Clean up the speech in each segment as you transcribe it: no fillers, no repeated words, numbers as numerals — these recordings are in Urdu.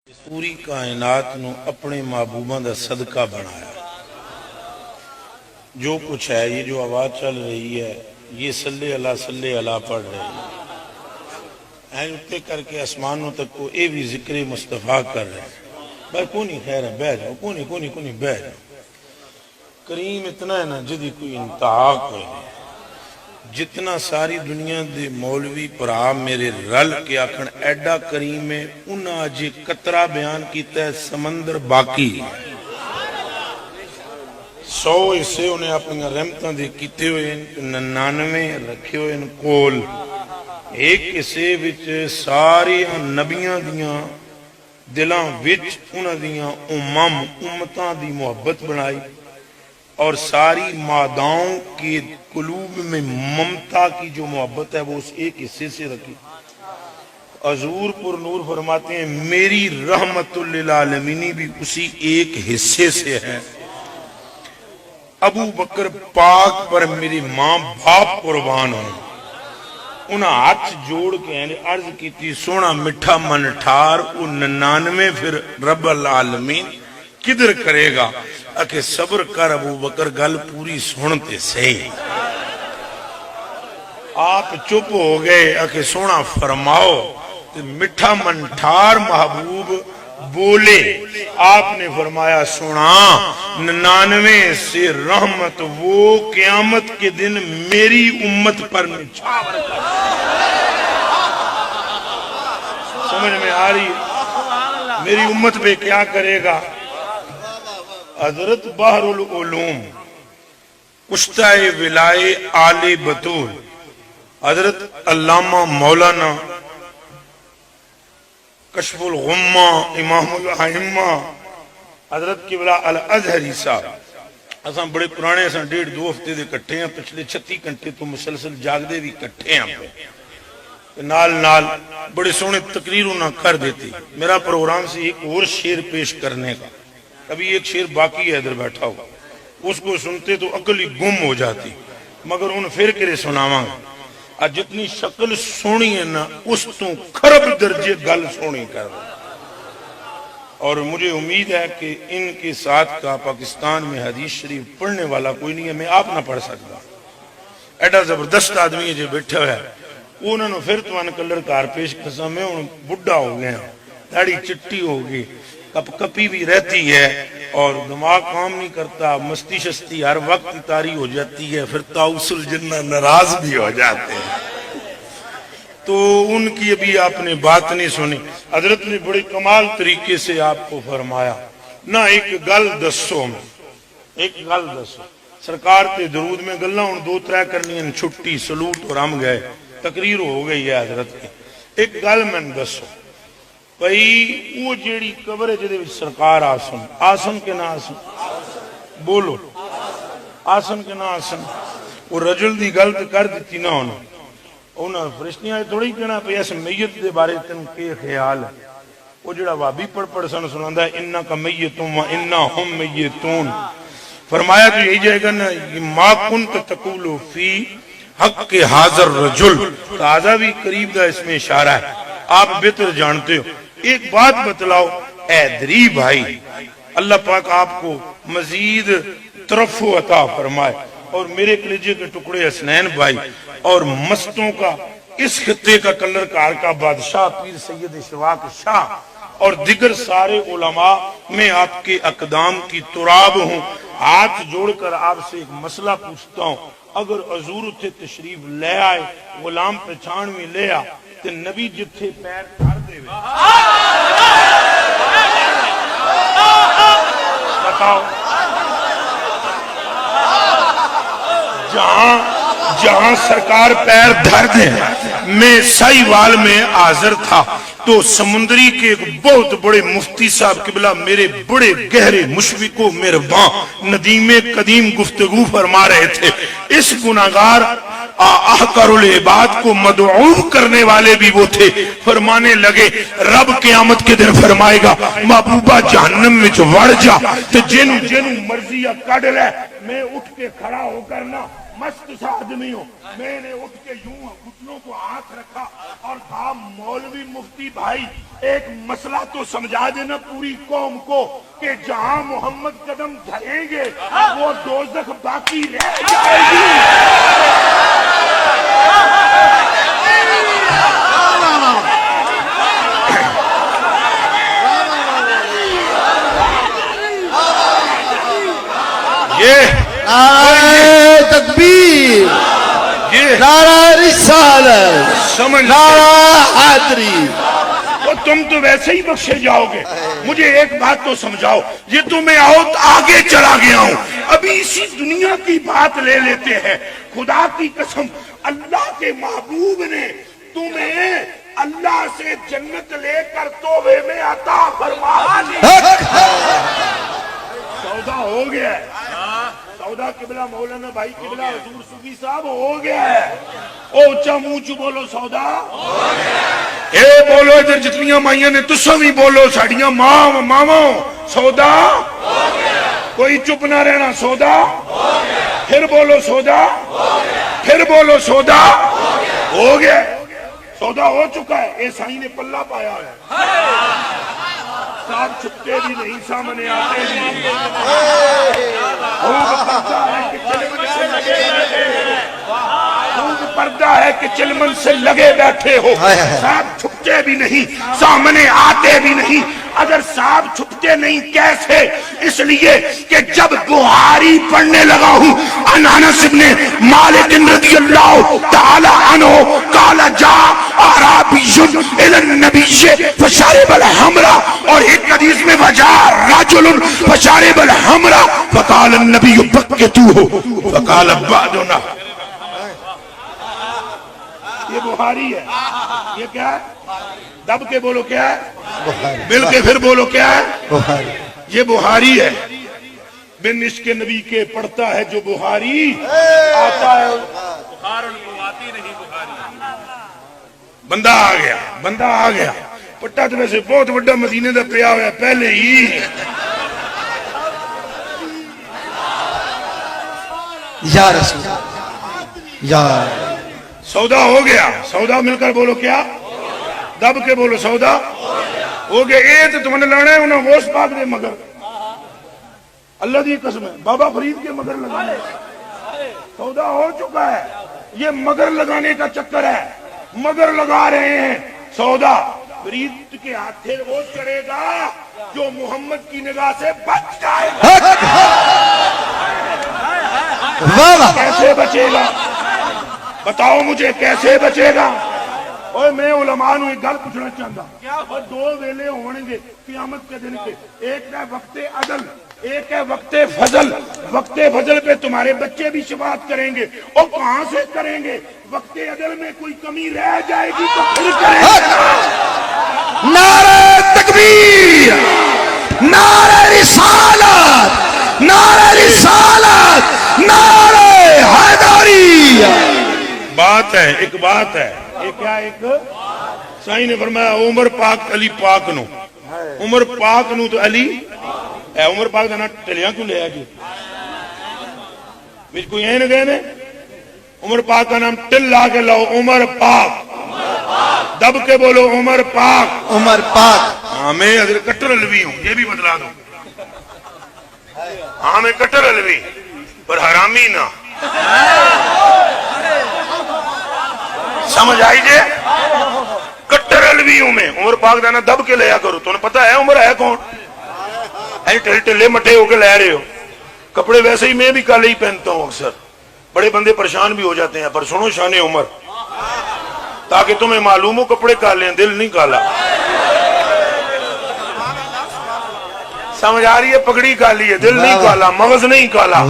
پوری کائنات نو اپنے محبوباں دا صدقہ بنایا. جو کچھ ہے، یہ جو آواز چل رہی ہے، یہ صلی اللہ پڑھ رہی ہے. این اتے کر کے آسمانوں تک کو اے بھی ذکر مصطفیٰ کر رہے ہیں. بھائی کونی خیر ہے، بہ جاؤ، کونی بہ جاؤ. کریم اتنا ہے نا جدی کوئی انتہا کوئی نہیں. جتنا ساری دنیا دے مولوی پرا میرے رل کے آکھن ایڈا کریم ہے، انہاں جے قطرہ بیان کیتا ہے سمندر باقی. 100 اسے انہیں اپنی رحمتاں دے کیتے ہوئے 99 رکھے ہوئے کول. ایک اسے وچ ساری نبیاں دیاں دلاں وچ انہاں دیاں امتاں دی محبت بنائی، اور ساری ماداؤں کے قلوب میں ممتا کی جو محبت ہے وہ اس ایک حصے سے رکھی. حضور پر نور فرماتے ہیں میری رحمت للعالمینی بھی اسی ایک حصے سے ہے. ابو بکر پاک پر میری ماں باپ قربان ہوں. انہاں ہاتھ جوڑ کے عرض کی تھی سونا مٹھا من ٹھار او 99 پھر رب العالمین کدھر کرے گا. کہ صبر کر ابو بکر گل پوری سنتے صحیح. آپ چپ ہو گئے کہ سونا فرماؤ. مٹھا من ٹھار محبوب بولے. آپ نے فرمایا سنا 99 سے رحمت وہ قیامت کے دن میری امت پر نچھاور کر. سمجھ میں آ رہی میری امت پہ کیا کرے گا. حضرت بحر العلوم کشتہ ولائے آل بطول حضرت علامہ مولانا کشف الغمہ امام الائمہ حضرت قبلہ الازہری صاحب. اساں بڑے پرانے، اساں 1.5-2 ہفتے دے کٹھے ہیں. پچھلے 36 گھنٹے تو مسلسل جاگ دے بھی کٹھے ہیں. نال بڑے سونے تقریر نہ کر دیتی. میرا پروگرام سے ایک اور شعر پیش کرنے کا. ابھی ایک شعر باقی ہے ادھر بیٹھا ہوا، اس کو سنتے تو عقل ہی گم ہو جاتی، مگر ان پھر کرے سناواں گا. جتنی شکل سونی ہے نا اس تو خرب درجے گل سونی کر رہا. اور مجھے امید ہے کہ ان کے ساتھ کا پاکستان میں حدیث شریف پڑھنے والا کوئی نہیں ہے. میں آپ نہ پڑھ سکتا. ایڈا زبردست آدمی ہے جو بیٹھا ہوا ہے. انہوں نے پھر تو کلر کار پیش کرسا. میں ہوں بڈھا ہو گیا، داڑھی چٹی ہو گئی، کپ کپی بھی رہتی ہے اور دماغ کام نہیں کرتا، مستی شستی ہر وقت تاری ہو جاتی ہے، پھر تاؤس الجنہ ناراض بھی ہو جاتے ہیں. تو ان کی ابھی آپ نے بات نہیں سنی. حضرت نے بڑے کمال طریقے سے آپ کو فرمایا نہ ایک گل دسو، ایک گل دسو. سرکار تے درود میں گلہ ان 2-3 کرنی ہیں، چھٹی سلوٹ اور ہم گئے، تقریر ہو گئی ہے حضرت کی. ایک گل میں دسو بھئی وہ جیڑی قبر ہے جدے وچ سرکار آسن کے نہ آسن بولو، آسن کے نہ آسن. وہ رجل دی گل تے کر دیتی نہ انہاں فرشتیاں تھوڑی کہنا پہ اس میت دے بارے تن کے خیال ہے. وہ جڑا وابی پڑھ سن سناندا ہے انا کا میتون و انا ہم میتون. فرمایا تو یہی جائے گا نا ما کنت تقول فی حق کے حاضر رجل. تازہ بھی قریب دا اس میں اشارہ ہے، آپ بہتر جانتے ہو. ایک بات بتلاؤ اے دری بھائی، اللہ پاک آپ کو مزید ترفع عطا فرمائے. اور میرے کلیجے کے ٹکڑے حسنین بھائی اور مستوں کا اس خطے کا کلر کار کا بادشاہ پیر سید شواق شاہ اور دیگر سارے علماء، میں آپ کے اقدام کی تراب ہوں. ہاتھ جوڑ کر آپ سے ایک مسئلہ پوچھتا ہوں. اگر حضور اتھے تشریف لے آئے، غلام پہچان میں لے آ تے نبی جتھے پیر کر دے وے بتاؤ جہاں سرکار پیر دھر دیں. میں سائیوال میں حاضر تھا تو سمندری کے ایک بہت بڑے مفتی صاحب قبلہ میرے بڑے گہرے مشفق و مہربان ندیم قدیم گفتگو فرما رہے تھے. اس گناہگار احقر العباد کو مدعو کرنے والے بھی وہ تھے. فرمانے لگے رب قیامت کے دن فرمائے گا محبوبہ جہنم میں جو وڑ جا تو جنو مرضی یا کڑ لے. میں اٹھ کے کھڑا ہو کر نہ مست سا آدمی ہوں، میں نے اٹھ کے یوں گھٹنوں کو ہاتھ رکھا اور کہا مولوی مفتی بھائی ایک مسئلہ تو سمجھا دینا پوری قوم کو کہ جہاں محمد قدم دھریں گے وہ دوزخ باقی رہ جائے گی. نعرہ تکبیر، نعرہ رسالت، نعرہ حیدری. وہ تم تو ویسے ہی بخشے جاؤ گے. مجھے ایک بات تو سمجھاؤ، یہ تو میں آگے چلا گیا ہوں، ابھی اسی دنیا کی بات لے لیتے ہیں. خدا کی قسم اللہ کے محبوب نے تمہیں اللہ سے جنت لے کر توبے میں عطا فرما دی. سودا ہو گیا ہے، سودا قبلہ مولانا بھائی قبلہ حضور صوفی صاحب ہو گیا ہے. او اچھا منہ چ بولو سودا اے بولو. ادھر جتنیاں مائیاں نے تساں بھی بولو، ساڈیاں ماں ماواں سودا ہو گیا. کوئی چپ نہ رہنا، سودا ہو گیا. پھر بولو سودا ہو گیا. پھر بولو سودا ہو گیا. سودا ہو چکا ہے. اے سائیں نے پلہ پایا ہے، صاحب چھپتے بھی نہیں، سامنے آتے بھی نہیں. پردہ ہے کہ چلمن سے لگے بیٹھے ہو. صاحب چھپتے بھی نہیں، سامنے آتے بھی نہیں. اگر صاحب چھپتے نہیں کیسے؟ اس لیے کہ جب بخاری پڑھنے لگا ہوں انس ابن مالک رضی اللہ تعالی عنہ قال جاء اعرابی الى النبی فشرب الخمر، اور ایک حدیث میں وجاء رجل فشرب الخمر فقال النبی بکتوه فقال بعدنا. یہ بخاری ہے. یہ کیا ہے؟ دب کے بولو کیا ہے؟ مل کے پھر بولو کیا ہے؟ یہ بخاری ہے. بن عشق نبی کے پڑھتا ہے جو بخاری آتا ہے. بندہ آ گیا، بندہ آ گیا. پٹا تو ویسے بہت بڑا مدینے دا پیا ہوا ہے پہلے ہی. یا رسول اللہ، یا سودا ہو گیا. سودا مل کر بولو کیا؟ دب کے بولو سودا ہو گیا. اے تو تمہیں لانا ہے انہوں غوث پاک دے مگر اللہ دی قسم ہے بابا فرید کے مگر لگانے. سودا ہو چکا ہے. یہ مگر لگانے کا چکر ہے، مگر لگا رہے ہیں. سودا فرید کے ہاتھے وہ چڑھے گا جو محمد کی نگاہ سے بچ جائے گا. کیسے بچے گا؟ بتاؤ مجھے کیسے بچے گا؟ اور میں علماء نو ایک گل پوچھنا چاہتا. اور دو ویلے ہوں گے قیامت کے دن کے، ایک ہے وقت عدل، ایک ہے وقت فضل. وقت فضل پہ تمہارے بچے بھی شفاعت کریں گے. اور کہاں سے کریں گے؟ وقت عدل میں کوئی کمی رہ جائے گی تو پھر کریں گے. نعرہ تکبیر، نعرہ رسالت، نعرہ رسالت، نعرہ حیدری. بات ہے، ایک بات ہے. یہ کیا؟ ایک سائیں نے فرمایا عمر پاک علی پاک نو، عمر پاک نو تو علی اے عمر پاک دا نا ٹلیاں کیوں لے آگے بیچ کوئی این گئے نے؟ عمر پاک کا نام ٹل لا کے لاؤ. عمر پاک دب کے بولو عمر پاک. عمر پاک. ہاں میں حضرت کٹر علوی ہوں، یہ بھی بدلا دو. ہاں میں کٹر علوی پر حرامی نہ. سمجھ آئی جے؟ کٹر علوی ہوں میں. عمر پاک دانا دب کے لیا کرو. تو نے پتا ہے عمر ہے کون؟ ٹلے مٹے ہو کے لے رہے ہو. کپڑے ویسے ہی میں بھی کالے ہی پہنتا ہوں اکثر. بڑے بندے پریشان بھی ہو جاتے ہیں. پر سنو شان عمر، تاکہ تمہیں معلوم ہو کپڑے کالے ہیں، دل نہیں کالا. سمجھ آ رہی ہے؟ پگڑی کالی ہے، دل نہیں کالا، مغز نہیں کالا.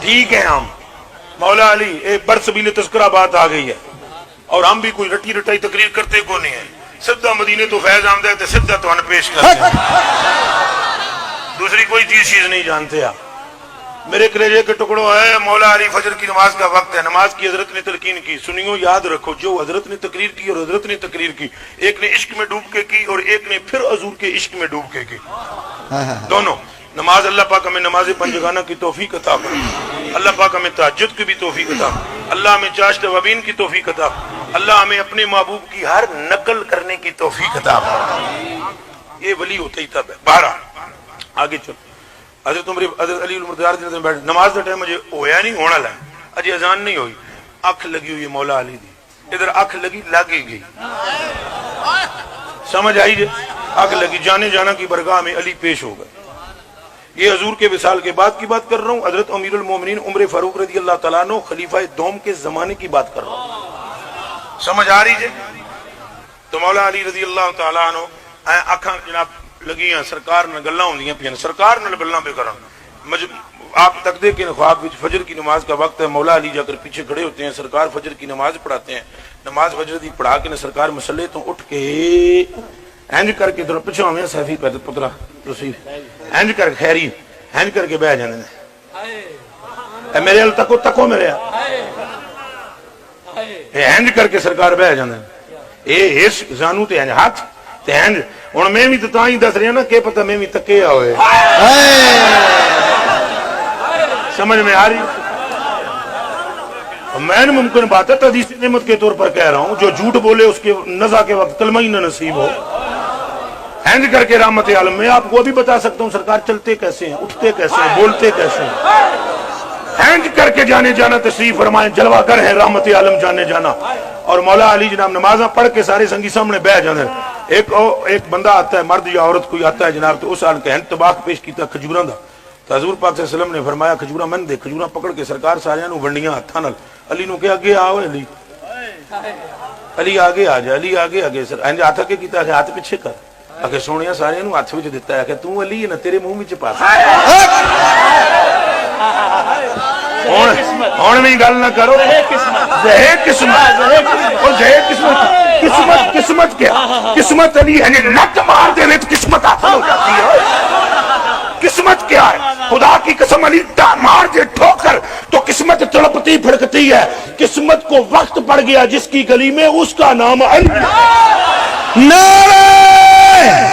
ٹھیک ہے. ہم مولا علی ایک برسبیل تذکرہ بات آ گئی ہے، اور ہم بھی کوئی رٹی رٹائی تقریر کرتے کو نہیں ہے. سیدھا مدینے تو فیض آمدہ ہے تو سیدھا تو انہیں پیش کرتے ہیں. دوسری کوئی چیز نہیں جانتے آپ. میرے کلیجے کے ٹکڑوں ہے مولا علی فجر کی نماز کا وقت ہے. نماز کی حضرت نے تلقین کی. سنیو یاد رکھو، جو حضرت نے تقریر کی اور حضرت نے تقریر کی، ایک نے عشق میں ڈوب کے کی اور ایک نے پھر حضور کے عشق میں ڈوب کے کی. دونوں. نماز اللہ پاک ہمیں نماز پنجگانہ کی توفیق عطا کرے. اللہ پاک ہمیں تہجد کی بھی توفیق عطا، اللہ ہمیں چاشت وبین کی توفیق عطا، اللہ ہمیں اپنے محبوب کی ہر نقل کرنے کی توفیق عطا۔ یہ ولی ہوتا ہی تب ہے۔ بارہ آگے چل، حضرت علی المرتضی بیٹھ، نماز کا ٹائم مجھے ہویا نہیں ہونا لائے، اجے اذان نہیں ہوئی، اکھ لگی ہوئی ہے مولا علی دی، ادھر اکھ لگی لگ ہی گئی، سمجھ آئی جے، اکھ لگی، جانے جانا کی برگاہ میں علی پیش ہو گئے۔ یہ حضور کے وصال کے بعد کی بات کر رہا ہوں، حضرت امیر المومنین عمر فاروق رضی اللہ تعالیٰ عنہ خلیفہ دوم کے زمانے کی بات کر رہا ہوں، سمجھ آ رہی جے؟ تو مولا علی رضی اللہ تعالیٰ عنہ اکھاں جناب لگی ہیں، سرکار نہ گلاں ہوندیاں پیاں، سرکار نال گلاں پہ کرن، آپ تک دے کے خواب وچ فجر کی نماز کا وقت ہے، مولا علی جا کر پیچھے کھڑے ہوتے ہیں، سرکار فجر کی نماز پڑھاتے ہیں، نماز فجر دی پڑھا کے سرکار مسلے تو اٹھ کے اینج کر کے پیچھے ہمیں سیفی پہ پترا تسی اینج کر خیری اینج کر کے بہ جاندے نے، میرے ال تکو تکو میرے اینج کر کے سرکار بہ جاندے اے اس زانو تے اینج ہاتھ تے اینج، ہن میں بھی تاں ہی دس رہا نا کہ پتہ میں بھی تکے ہوئے، سمجھ میں آ رہی؟ میں نے ممکن بات ہے حدیث نعمت کے طور پر کہہ رہا ہوں، جو جھوٹ بولے اس کے نزا کے وقت کلمہ ہی نہ نصیب ہو، ہینج کر کے رحمت عالم۔ میں آپ کو بھی بتا سکتا ہوں سرکار چلتے کیسے ہیں، اٹھتے کیسے ہیں، بولتے کیسے ہیں، ہینج کر کے جانے جانا تشریف فرمائیں، جلوہ گر ہے رحمت عالم جانے جانا۔ اور مولا علی جناب نمازاں پڑھ کے سارے سنگی سامنے بہ جاندے، ایک بندہ آتا ہے، مرد یا عورت کوئی آتا ہے جناب، تو اس آن کے طباق پیش کیتا کھجوراں دا، تو حضور پاک صلی اللہ علیہ وسلم نے فرمایا کھجوراں من دے، کھجوراں پکڑ کے سرکار سارے نو ونڈیاں ہتھاں نال، علی نو کہ اگے آؤ، علی علی آگے آ جا، علی آگے آگے، سر انج ہاتھ اگے کیتا کہ ہاتھ پیچھے کر، اگے سونیا سارے نو ہاتھ وچ دتا ہے کہ تو علی ہے نا، تیرے منہ وچ پا ہن بھی گل نہ کرو، زہے قسمت، اور زہے قسمت، قسمت قسمت کیا، قسمت علی ہے نٹ مار دے تو قسمت حاصل ہو جاتی ہے، قسمت کیا ہے؟ خدا کی قسم علی مار دے ٹھوکر تو قسمت تڑپتی پھڑکتی ہے، قسمت کو وقت پڑ گیا جس کی گلی میں اس کا نام علی۔ نعرہ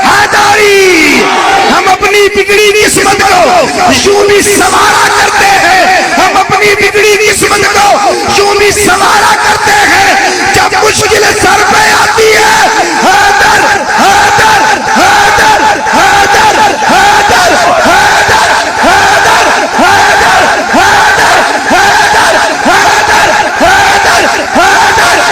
حیدری، ہم اپنی بگڑی قسمت کو یوں بھی سنوارا کرتے ہیں، ہم اپنی بگڑی قسمت کو یوں بھی سنوارا کرتے ہیں، جب مشکل سر پہ آتی ہے حیدر حیدر حیدر حیدر حیدر حیدر حیدر حیدر حیدر حیدر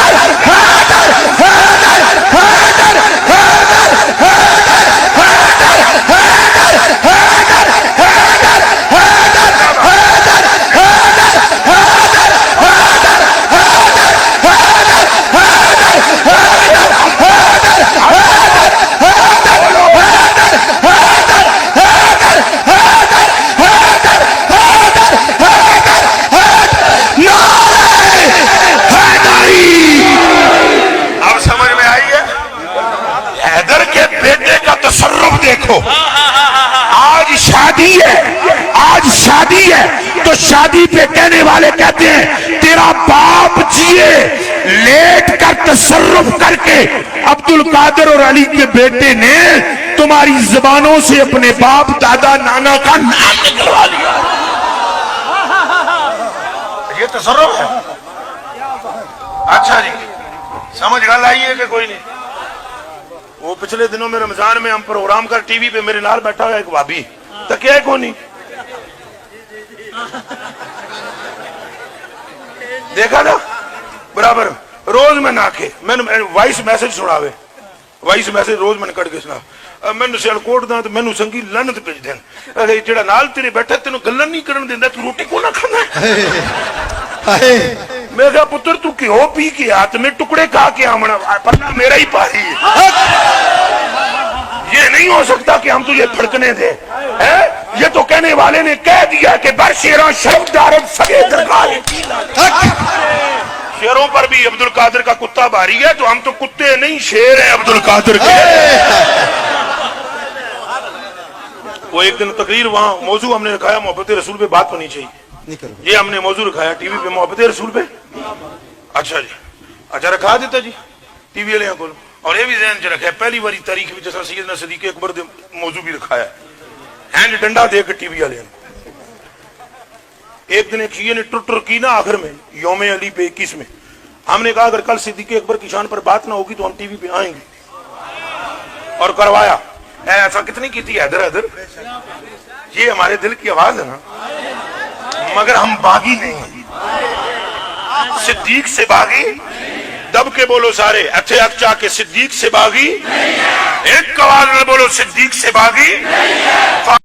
حیدر حیدر حیدر حیدر آج شادی ہے، آج شادی ہے تو شادی پہ کہنے والے کہتے ہیں تیرا باپ جیے، لیٹ کر تصرف کر کے عبد القادر اور علی کے بیٹے نے تمہاری زبانوں سے اپنے باپ دادا نانا کا نام نکلوا لیا۔ یہ تصرف ہے؟ اچھا جی، سمجھ گل آئی ہے کہ کوئی نہیں؟ وہ پچھلے دنوں میں رمضان میں ہم پروگرام کر ٹی وی پہ میرے نال بیٹھا ہوا ایک بھابی، تکیا ہے کون نہیں دیکھا تھا برابر، روز میں نہ کے میں وائس میسج سناوے، وائس میسج روز میں کٹ کے سنا، میں سیالکوٹ دا تو میں سنگی لعنت بھیج دین، جڑا نال تیرے بیٹھا تینوں گلاں نہیں کرن دیندا، تو روٹی کو نہ کھانا ہے؟ میں کہا پتر تو کیوں پی کے ہاتھ میں ٹکڑے کھا کے آمنا، پلہ میرا ہی پاری ہے، یہ نہیں ہو سکتا کہ ہم تجھے پھڑکنے دے، یہ تو کہنے والے نے کہہ دیا کہ بر شیراں شرف دارت سگے درگاہ، شیروں پر بھی عبد القادر کا کتا بھاری ہے، تو ہم تو کتے نہیں شیر ہیں عبد القادر کے۔ وہ ایک دن تقریر وہاں موضوع ہم نے رکھایا محبت رسول پہ بات ہونی چاہیے، یہ ہم نے موضوع رکھایا ٹی وی پہ محبت رسول پہ، اچھا جی، اچھا رکھا دیتا جی ٹی وی والے کو، اور یہ بھی ذہن چ رکھا پہلی باری تاریخ میں جیسا سیدنا صدیق اکبر دے موضوع بھی رکھایا ہے، ہینڈ ڈنڈا دے کے ٹی وی والے ایک دن ایک شیعہ نے ٹر کی نا آخر میں یوم علی پہ 21 میں، ہم نے کہا اگر کل صدیق اکبر کی شان پر بات نہ ہوگی تو ہم ٹی وی پہ آئیں گے، اور کروایا۔ ایسا کتنی کی تھی حیدر حیدر، یہ ہمارے دل کی آواز ہے نا، مگر ہم باغی نہیں ہیں، صدیق سے باغی، دب کے بولو سارے اچھے اچھا کہ صدیق سے باغی، ایک آواز میں بولو صدیق سے باغی۔